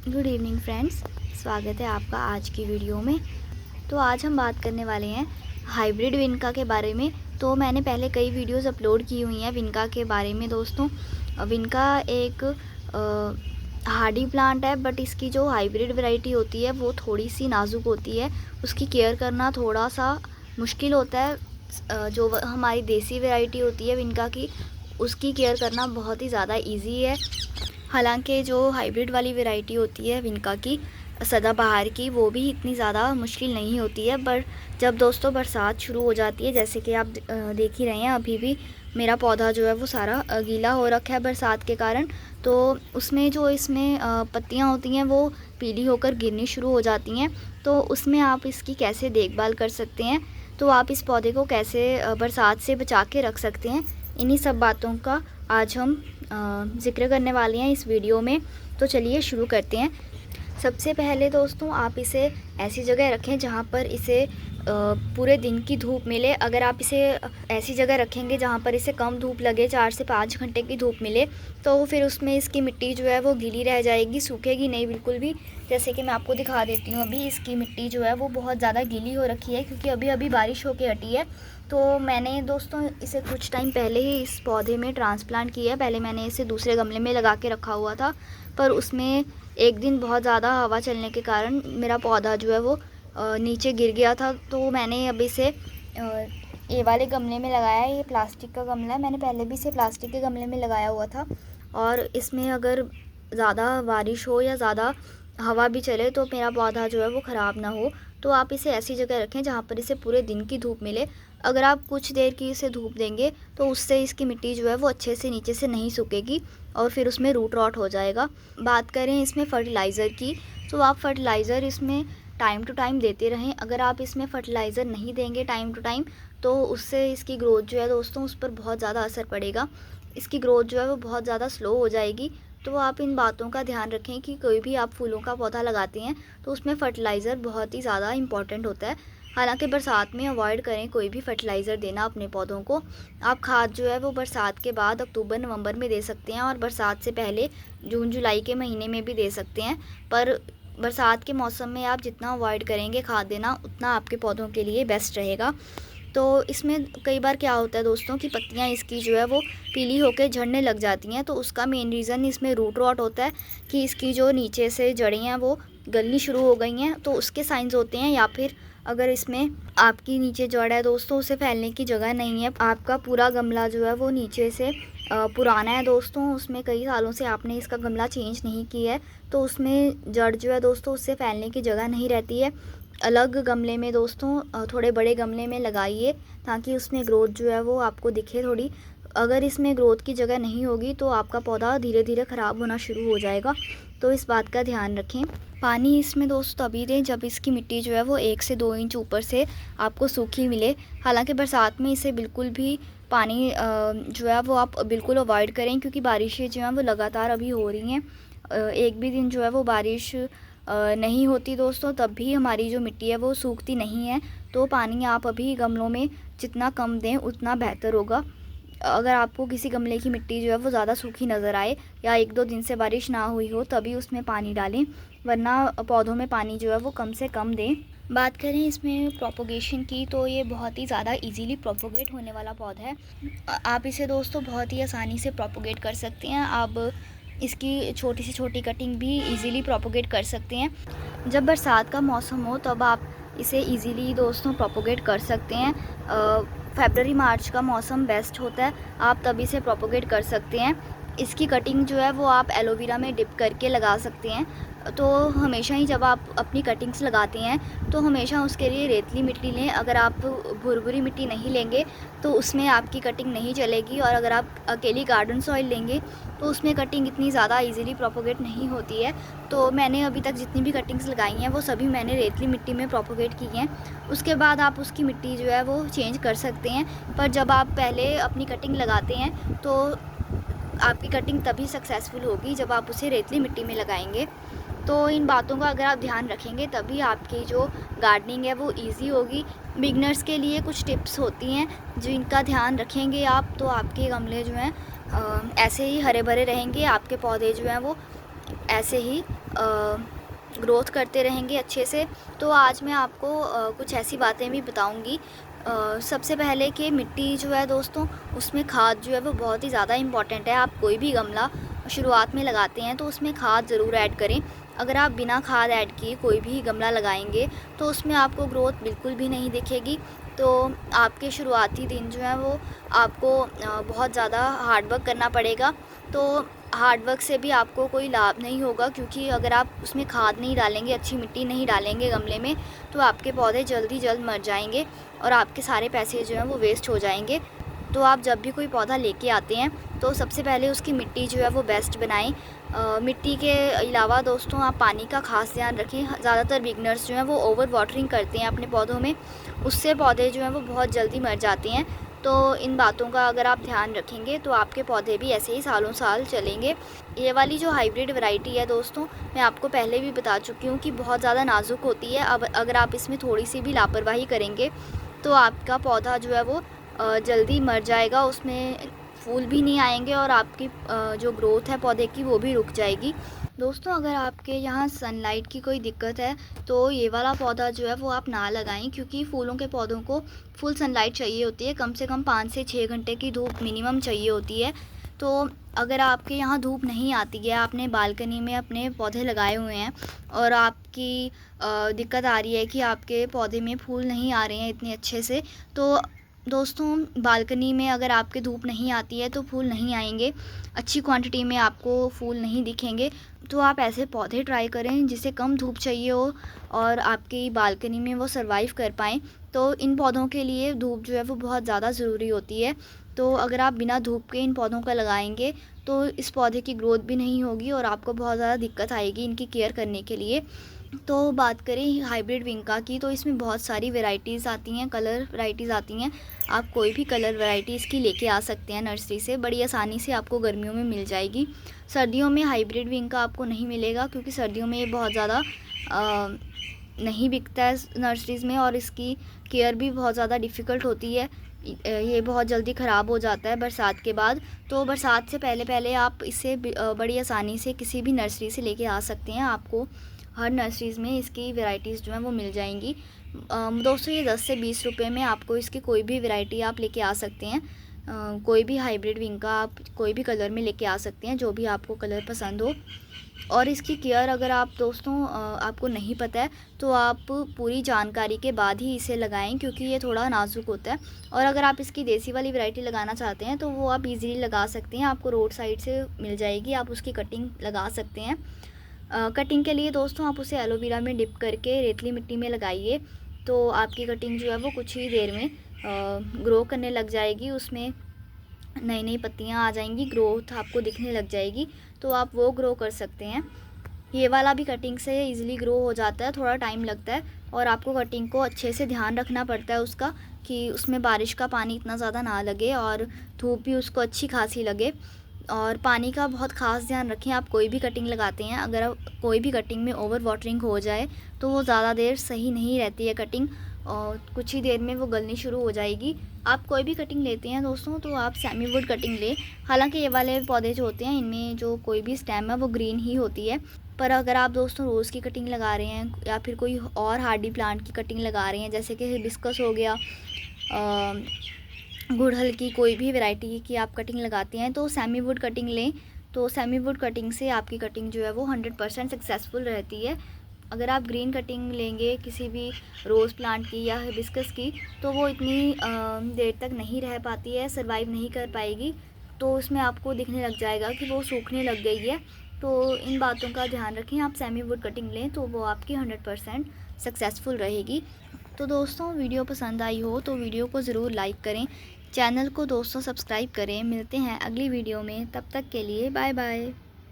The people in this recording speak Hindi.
गुड इवनिंग फ्रेंड्स, स्वागत है आपका आज की वीडियो में। तो आज हम बात करने वाले हैं हाइब्रिड विनका के बारे में। तो मैंने पहले कई वीडियोस अपलोड की हुई हैं विनका के बारे में दोस्तों। विनका एक हार्डी प्लांट है, बट इसकी जो हाइब्रिड वैरायटी होती है वो थोड़ी सी नाजुक होती है, उसकी केयर करना थोड़ा सा मुश्किल होता है। जो हमारी देसी वैरायटी होती है विनका की, उसकी केयर करना बहुत ही ज़्यादा ईजी है। हालांकि जो हाइब्रिड वाली वैरायटी होती है विनका की सदाबहार की, वो भी इतनी ज़्यादा मुश्किल नहीं होती है। पर जब दोस्तों बरसात शुरू हो जाती है, जैसे कि आप देख ही रहे हैं, अभी भी मेरा पौधा जो है वो सारा गीला हो रखा है बरसात के कारण। तो उसमें जो इसमें पत्तियां होती हैं वो पीली होकर गिरनी शुरू हो जाती हैं। तो उसमें आप इसकी कैसे देखभाल कर सकते हैं, तो आप इस पौधे को कैसे बरसात से बचा के रख सकते हैं, इन्हीं सब बातों का आज हम ज़िक्र करने वाले हैं इस वीडियो में। तो चलिए शुरू करते हैं। सबसे पहले दोस्तों आप इसे ऐसी जगह रखें जहाँ पर इसे पूरे दिन की धूप मिले। अगर आप इसे ऐसी जगह रखेंगे जहाँ पर इसे कम धूप लगे, 4 से 5 घंटे की धूप मिले, तो फिर उसमें इसकी मिट्टी जो है वो गीली रह जाएगी, सूखेगी नहीं बिल्कुल भी। जैसे कि मैं आपको दिखा देती हूँ, अभी इसकी मिट्टी जो है वो बहुत ज़्यादा गीली हो रखी है, क्योंकि अभी अभी बारिश होके हटी है। तो मैंने दोस्तों इसे कुछ टाइम पहले ही इस पौधे में ट्रांसप्लांट किया है। पहले मैंने इसे दूसरे गमले में लगा के रखा हुआ था, पर उसमें एक दिन बहुत ज़्यादा हवा चलने के कारण मेरा पौधा जो है वो नीचे गिर गया था। तो मैंने अब इसे ये वाले गमले में लगाया है। ये प्लास्टिक का गमला है, मैंने पहले भी इसे प्लास्टिक के गमले में लगाया हुआ था। और इसमें अगर ज़्यादा बारिश हो या ज़्यादा हवा भी चले तो मेरा पौधा जो है वो ख़राब ना हो। तो आप इसे ऐसी जगह रखें जहाँ पर इसे पूरे दिन की धूप मिले। अगर आप कुछ देर की इसे धूप देंगे तो उससे इसकी मिट्टी जो है वो अच्छे से नीचे से नहीं सूखेगी और फिर उसमें रूट रॉट हो जाएगा। बात करें इसमें फर्टिलाइज़र की, तो आप फर्टिलाइज़र इसमें टाइम टू टाइम देते रहें। अगर आप इसमें फर्टिलाइज़र नहीं देंगे टाइम टू टाइम, तो उससे इसकी ग्रोथ जो है दोस्तों उस पर बहुत ज़्यादा असर पड़ेगा। इसकी ग्रोथ जो है वो बहुत ज़्यादा स्लो हो जाएगी। तो आप इन बातों का ध्यान रखें कि कोई भी आप फूलों का पौधा लगाते हैं तो उसमें फ़र्टिलाइज़र बहुत ही ज़्यादा इम्पॉर्टेंट होता है। हालांकि बरसात में अवॉइड करें कोई भी फर्टिलाइज़र देना अपने पौधों को। आप खाद जो है वो बरसात के बाद अक्टूबर नवंबर में दे सकते हैं, और बरसात से पहले जून जुलाई के महीने में भी दे सकते हैं। पर बरसात के मौसम में आप जितना अवॉइड करेंगे खाद देना, उतना आपके पौधों के लिए बेस्ट रहेगा। तो इसमें कई बार क्या होता है दोस्तों कि पत्तियां इसकी जो है वो पीली होकर झड़ने लग जाती हैं। तो उसका मेन रीज़न इसमें रूट रॉट होता है कि इसकी जो नीचे से जड़ें हैं वो गलनी शुरू हो गई हैं, तो उसके साइंस होते हैं। या फिर अगर इसमें आपकी नीचे जड़ है दोस्तों, उसे फैलने की जगह नहीं है, आपका पूरा गमला जो है वो नीचे से पुराना है दोस्तों, उसमें कई सालों से आपने इसका गमला चेंज नहीं किया है, तो उसमें जड़ जो है दोस्तों उससे फैलने की जगह नहीं रहती है। अलग गमले में दोस्तों थोड़े बड़े गमले में लगाइए, ताकि उसमें ग्रोथ जो है वो आपको दिखे थोड़ी। अगर इसमें ग्रोथ की जगह नहीं होगी तो आपका पौधा धीरे धीरे ख़राब होना शुरू हो जाएगा। तो इस बात का ध्यान रखें। पानी इसमें दोस्तों तभी दें जब इसकी मिट्टी जो है वो 1 से 2 इंच ऊपर से आपको सूखी मिले। हालांकि बरसात में इसे बिल्कुल भी पानी जो है वो आप बिल्कुल अवॉइड करें, क्योंकि बारिशें जो हैं वो लगातार अभी हो रही हैं। एक भी दिन जो है वो बारिश नहीं होती दोस्तों, तब भी हमारी जो मिट्टी है वो सूखती नहीं है। तो पानी आप अभी गमलों में जितना कम दें उतना बेहतर होगा। अगर आपको किसी गमले की मिट्टी जो है वो ज़्यादा सूखी नज़र आए या 1-2 दिन से बारिश ना हुई हो, तभी उसमें पानी डालें, वरना पौधों में पानी जो है वो कम से कम दें। बात करें इसमें प्रोपोगेशन की, तो ये बहुत ही ज़्यादा इजीली प्रोपोगेट होने वाला पौधा है। आप इसे दोस्तों बहुत ही आसानी से प्रोपोगेट कर सकते हैं। आप इसकी छोटी से छोटी कटिंग भी इजीली प्रोपोगेट कर सकते हैं। जब बरसात का मौसम हो तब आप इसे इजीली दोस्तों प्रोपोगेट कर सकते हैं। फरवरी मार्च का मौसम बेस्ट होता है, आप तभी से प्रोपोगेट कर सकते हैं। इसकी कटिंग जो है वो आप एलोवेरा में डिप करके लगा सकते हैं। तो हमेशा ही जब आप अपनी कटिंग्स लगाते हैं तो हमेशा उसके लिए रेतली मिट्टी लें। अगर आप भुरभुरी मिट्टी नहीं लेंगे तो उसमें आपकी कटिंग नहीं चलेगी, और अगर आप अकेली गार्डन सॉइल लेंगे तो उसमें कटिंग इतनी ज़्यादा इजीली प्रोपोगेट नहीं होती है। तो मैंने अभी तक जितनी भी कटिंग्स लगाई हैं वो सभी मैंने रेतली मिट्टी में प्रोपोगेट की हैं। उसके बाद आप उसकी मिट्टी जो है वो चेंज कर सकते हैं। पर जब आप पहले अपनी कटिंग लगाते हैं तो आपकी कटिंग तभी सक्सेसफुल होगी जब आप उसे रेतली मिट्टी में लगाएंगे। तो इन बातों का अगर आप ध्यान रखेंगे तभी आपकी जो गार्डनिंग है वो इजी होगी। बिगनर्स के लिए कुछ टिप्स होती हैं जिनका ध्यान रखेंगे आप, तो आपके गमले जो हैं ऐसे ही हरे भरे रहेंगे, आपके पौधे जो हैं वो ऐसे ही ग्रोथ करते रहेंगे अच्छे से। तो आज मैं आपको कुछ ऐसी बातें भी बताऊंगी। सबसे पहले कि मिट्टी जो है दोस्तों, उसमें खाद जो है वो बहुत ही ज़्यादा इम्पॉर्टेंट है। आप कोई भी गमला शुरुआत में लगाते हैं तो उसमें खाद ज़रूर ऐड करें। अगर आप बिना खाद ऐड किए कोई भी गमला लगाएंगे तो उसमें आपको ग्रोथ बिल्कुल भी नहीं दिखेगी। तो आपके शुरुआती दिन जो है वो आपको बहुत ज़्यादा हार्ड वर्क करना पड़ेगा। तो हार्ड वर्क से भी आपको कोई लाभ नहीं होगा, क्योंकि अगर आप उसमें खाद नहीं डालेंगे, अच्छी मिट्टी नहीं डालेंगे गमले में, तो आपके पौधे जल्द मर जाएंगे और आपके सारे पैसे जो हैं वो वेस्ट हो जाएंगे। तो आप जब भी कोई पौधा लेके आते हैं तो सबसे पहले उसकी मिट्टी जो है वो बेस्ट बनाएं। मिट्टी के अलावा दोस्तों आप पानी का ख़ास ध्यान रखें। ज़्यादातर बिगनर्स जो हैं वो ओवर वाटरिंग करते हैं अपने पौधों में, उससे पौधे जो हैं वो बहुत जल्दी मर जाते हैं। तो इन बातों का अगर आप ध्यान रखेंगे तो आपके पौधे भी ऐसे ही सालों साल चलेंगे। ये वाली जो हाइब्रिड वैरायटी है दोस्तों, मैं आपको पहले भी बता चुकी हूँ कि बहुत ज़्यादा नाजुक होती है। अब अगर आप इसमें थोड़ी सी भी लापरवाही करेंगे तो आपका पौधा जो है वो जल्दी मर जाएगा, उसमें फूल भी नहीं आएंगे और आपकी जो ग्रोथ है पौधे की वो भी रुक जाएगी। दोस्तों अगर आपके यहाँ सनलाइट की कोई दिक्कत है तो ये वाला पौधा जो है वो आप ना लगाएं, क्योंकि फूलों के पौधों को फुल सनलाइट चाहिए होती है। कम से कम 5 से 6 घंटे की धूप मिनिमम चाहिए होती है। तो अगर आपके यहाँ धूप नहीं आती है, आपने बालकनी में अपने पौधे लगाए हुए हैं और आपकी दिक्कत आ रही है कि आपके पौधे में फूल नहीं आ रहे हैं इतने अच्छे से, तो दोस्तों बालकनी में अगर आपके धूप नहीं आती है तो फूल नहीं आएंगे, अच्छी क्वांटिटी में आपको फूल नहीं दिखेंगे। तो आप ऐसे पौधे ट्राई करें जिसे कम धूप चाहिए हो और आपकी बालकनी में वो सरवाइव कर पाएँ। तो इन पौधों के लिए धूप जो है वो बहुत ज़्यादा ज़रूरी होती है। तो अगर आप बिना धूप के इन पौधों का लगाएंगे तो इस पौधे की ग्रोथ भी नहीं होगी और आपको बहुत ज़्यादा दिक्कत आएगी इनकी केयर करने के लिए। तो बात करें हाइब्रिड विंका की, तो इसमें बहुत सारी वैरायटीज़ आती हैं, कलर वैरायटीज़ आती हैं। आप कोई भी कलर वैरायटी इसकी लेके आ सकते हैं नर्सरी से, बड़ी आसानी से आपको गर्मियों में मिल जाएगी। सर्दियों में हाइब्रिड विंका आपको नहीं मिलेगा, क्योंकि सर्दियों में ये बहुत ज़्यादा नहीं बिकता है नर्सरीज़ में और इसकी केयर भी बहुत ज़्यादा डिफ़िकल्ट होती है। ये बहुत जल्दी ख़राब हो जाता है बरसात के बाद। तो बरसात से पहले पहले आप इसे बड़ी आसानी से किसी भी नर्सरी से लेके आ सकते हैं। आपको हर नर्सरीज़ में इसकी वैरायटीज़ जो हैं वो मिल जाएंगी। दोस्तों ये 10 से 20 रुपए में आपको इसकी कोई भी वैरायटी आप लेके आ सकते हैं। कोई भी हाइब्रिड विंका आप कोई भी कलर में लेके आ सकते हैं, जो भी आपको कलर पसंद हो। और इसकी केयर अगर आप दोस्तों आपको नहीं पता है तो आप पूरी जानकारी के बाद ही इसे लगाएं, क्योंकि ये थोड़ा नाजुक होता है। और अगर आप इसकी देसी वाली वैरायटी लगाना चाहते हैं तो वो आप इजीली लगा सकते हैं, आपको रोड साइड से मिल जाएगी, आप उसकी कटिंग लगा सकते हैं। कटिंग के लिए दोस्तों आप उसे एलोवेरा में डिप करके रेतली मिट्टी में लगाइए, तो आपकी कटिंग जो है वो कुछ ही देर में ग्रो करने लग जाएगी, उसमें नई नई पत्तियां आ जाएंगी, ग्रोथ आपको दिखने लग जाएगी, तो आप वो ग्रो कर सकते हैं। ये वाला भी कटिंग से इजीली ग्रो हो जाता है, थोड़ा टाइम लगता है और आपको कटिंग को अच्छे से ध्यान रखना पड़ता है उसका, कि उसमें बारिश का पानी इतना ज़्यादा ना लगे और धूप भी उसको अच्छी खासी लगे। और पानी का बहुत ख़ास ध्यान रखें। आप कोई भी कटिंग लगाते हैं, अगर कोई भी कटिंग में ओवर वाटरिंग हो जाए तो वो ज़्यादा देर सही नहीं रहती है कटिंग, और कुछ ही देर में वो गलनी शुरू हो जाएगी। आप कोई भी कटिंग लेते हैं दोस्तों तो आप सेमी वुड कटिंग लें। हालांकि ये वाले पौधे जो होते हैं इनमें जो कोई भी स्टेम है वो ग्रीन ही होती है, पर अगर आप दोस्तों रोज़ की कटिंग लगा रहे हैं या फिर कोई और हार्डी प्लांट की कटिंग लगा रहे हैं, जैसे कि हिबिस्कस हो गया, गुड़हल की कोई भी वैरायटी की आप कटिंग लगाते हैं, तो सेमी वुड कटिंग लें। तो सेमी वुड कटिंग से आपकी कटिंग जो है वो 100% सक्सेसफुल रहती है। अगर आप ग्रीन कटिंग लेंगे किसी भी रोज़ प्लांट की या हिबिस्कस की, तो वो इतनी देर तक नहीं रह पाती है, सर्वाइव नहीं कर पाएगी, तो उसमें आपको दिखने लग जाएगा कि वो सूखने लग गई है। तो इन बातों का ध्यान रखें, आप सेमी वुड कटिंग लें तो वो आपकी 100% सक्सेसफुल रहेगी। तो दोस्तों वीडियो पसंद आई हो तो वीडियो को ज़रूर लाइक करें, चैनल को दोस्तों सब्सक्राइब करें। मिलते हैं अगली वीडियो में, तब तक के लिए बाय बाय।